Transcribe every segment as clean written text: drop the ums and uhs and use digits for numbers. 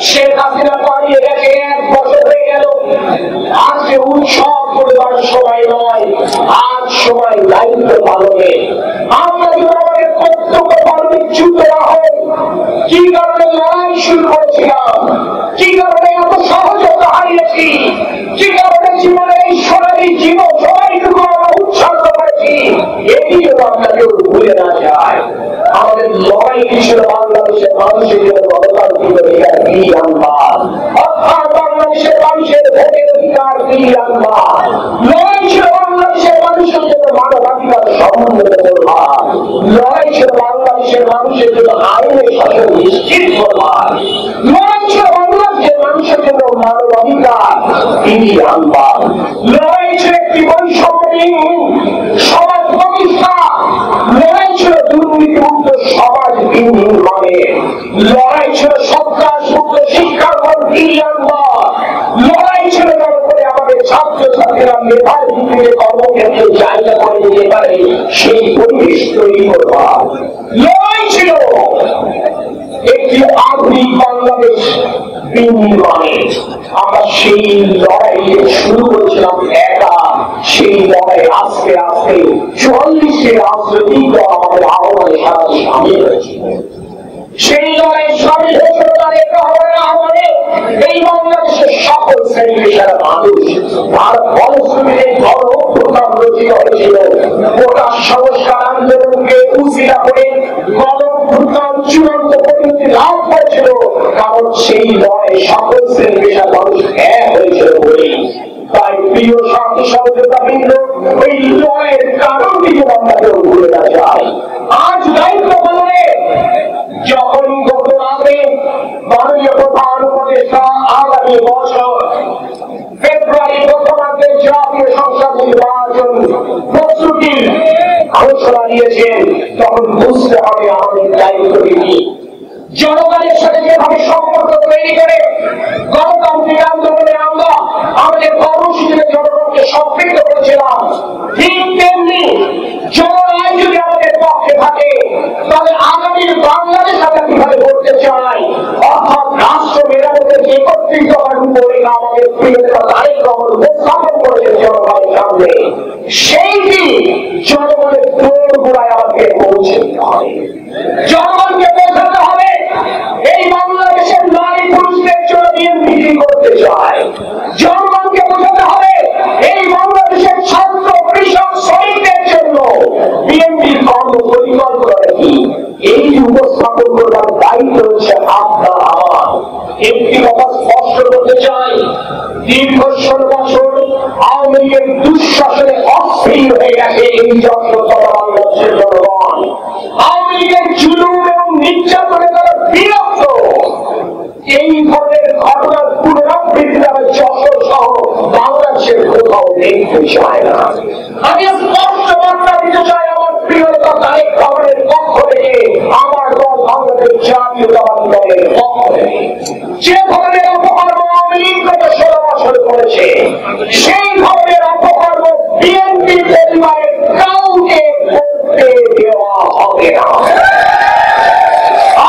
শেখ হাসিনা পালিয়ে গেছে, 1 বছর হয়ে গেল। আজকে উৎসব করবার সময় নয়, আজ সময় দায়িত্ব পালনের। আমরা যদি আমাদের কর্তব্য পালনে চ্যুত না হই, কি কারণে লড়াই শুরু করেছিলাম, কি কারণে এত সহজতা হারিয়েছি, কি কারণে জীবনে এই সোনালী জীবন সবাইটুকু আমরা উৎসর্গ করেছি, এটি যেন আমরা কেউ ভুলে না যায়। আমাদের লড়াই ছিল বাংলাদেশের মানুষের জন্য গণতান্ত্রিক অধিকার ফিরিয়ে আনবার, অর্থাৎ বাংলাদেশের মানুষের ভোটের অধিকার ফিরিয়ে আনবার। লড়াই ছিল বাংলাদেশের মানুষের জন্য মানবাধিকার সমুন্নত করবার। লড়াই ছিল বাংলাদেশের মানুষের জন্য আইনের শাসন নিশ্চিত করবার। লড়াই ছিল বাংলাদেশের মানুষের জন্য মানবাধিকার ফিরিয়ে আনবার। লড়াই ছিল একটি বৈষম্যহীন সমাজ প্রতিষ্ঠা। লড়াই ছিল দুর্নীতিমুক্ত সমাজ নির্মাণে। লড়াই ছিল সন্ত্রাসমুক্ত শিক্ষার মান ফিরিয়ে আনবার। লড়াই ছিল জনগণে আমাদের ছাত্রছাত্রীরা মেধার ভিত্তিতে কর্মক্ষেত্রে জায়গা করে নিতে পারে সেই পরিবেশ তৈরি করবার। লড়াই ছিল একটি আধুনিক বাংলাদেশ বিনির্মাণে। আমরা সেই লড়াই শুরু করেছিলাম একা। সেই লড়াই আস্তে আস্তে 44 রাজনৈতিক দল আমাদের আহ্বানে সারা সামিল হয়েছে। সেই লড়াই সামিল হয়েছিল তাদের আহ্বানে এই বাংলাদেশের সকল শ্রেণী পেশার মানুষ। আর ফলশ্রুতিতে গণ অভ্যুত্থান রচিত হয়েছিল। গোটা সংস্কার আন্দোলনকে উশিলা করে গণ অভ্যুত্থান চূড়ান্ত পরিণতি লাভ করেছিল, কারণ সেই লড়াই সকল শ্রেণী পেশার মানুষ এক হয়েছিল বলেই। তাই প্রিয় শান্তি সহযোগিতা বৃন্দ, ওই লড়াইয়ের কারণটিকে আমরা কেউ ভুলে না যাই। আজ দায়িত্ব পালনে যখন গতকালকে মাননীয় প্রধান উপদেষ্টা আগামী বছর ফেব্রুয়ারি প্রথমার্ধে জাতীয় সংসদ নির্বাচন প্রস্তুতির ঘোষণা দিয়েছেন, তখন বুঝতে হবে আমাদের দায়িত্বটি কি। জনগণের সাথে যেভাবে সম্পর্ক তৈরি করে গণতান্ত্রিক আন্দোলনে আমরা আমাদের কর্মসূচিতে জনগণকে সম্পৃক্ত করেছিলাম, ঠিক তেমনি জনগণ যদি আমাদের পক্ষে থাকে তাহলে আগামী বাংলাদেশ আমরা কিভাবে করতে চাই, অর্থাৎ রাষ্ট্র মেরামতের একত্রিত হওয়ার উপরে আমাদের প্রিয়তা তারেক রহমান উপস্থাপন করেছেন জনগণের সামনে। সেইটি জনগণের দোর গোড়ায় আমাকে পৌঁছে দিতে হবে। জনগণকে বোঝাতে হবে এই বাংলাদেশের নারী পুরুষদের জন্য বিএনপি কি করতে চায়। জনগণকে বোঝাতে হবে এই বাংলাদেশের ছাত্র কৃষক শ্রমিকদের জন্য বিএনপির কর্ম পরিকল্পনা কি। এই উপস্থাপন করার দায়িত্ব হচ্ছে আপনার আমার। একটি কথা স্পষ্ট করতে চাই, দীর্ঘ 16 বছর আওয়ামী লীগের দুঃশাসনে অস্থির হয়ে গেছে এই বাংলাদেশের জনগণ। আওয়ামী লীগের জুলুম এবং নির্যাতনে তারা বিরক্ত। এই ধরনের ঘটনার পুনরাবৃত্তি তারা যশোর সহ বাংলাদেশের কোথাও দেখতে চায় না। আমি স্পষ্ট বার্তা দিতে চাই আমার প্রিয়তা তারেক রহমানের পক্ষ থেকে, আমার দল বাংলাদেশ জাতীয়তাবাদী দলের পক্ষ থেকে। যে ধরনের অপকর্ম আওয়ামী লীগ গত 16 বছর করেছে, সেই ধরনের অপকর্ম বিএনপি পরিবারের কাউকে করতে দেওয়া হবে না।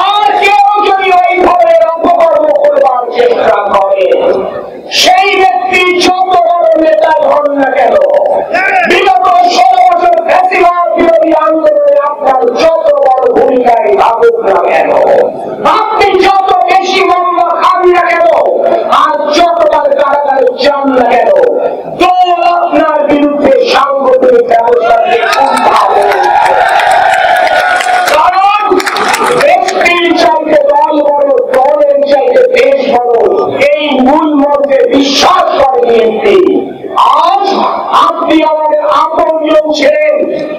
আর কেউ যদি ওই ধরনের অপকর্ম করবার চেষ্টা করে, সেই ব্যক্তি যত বড় নেতা হন না কেন, বিগত 16 বছর ফ্যাসিবাদ বিরোধী আন্দোলনে আপনার যত বড় ভূমিকায় থাকুক না কেন, আপনি যত বেশি মামলা খান না কেন, আর যতবার কারাগারে যান না কেন, দল আপনার বিরুদ্ধে সাংগঠনিক ব্যবস্থা কারণ ব্যক্তির চাইতে দল বড়, দলের চাইতে দেশ বড়, এই মূল মন্ত্রে বিশ্বাস করে বিএনপি। আজ আপনি আমাদের আপনজন ছিলেন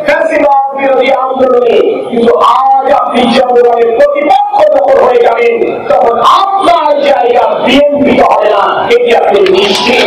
ফ্যাসিবাদ বিরোধী আন্দোলনে, কিন্তু আজ আপনি জনগণের প্রতিপক্ষ যখন হয়ে যাবেন তখন আপনার জায়গা বিএনপি হবে না, এটি আপনি নিশ্চিত।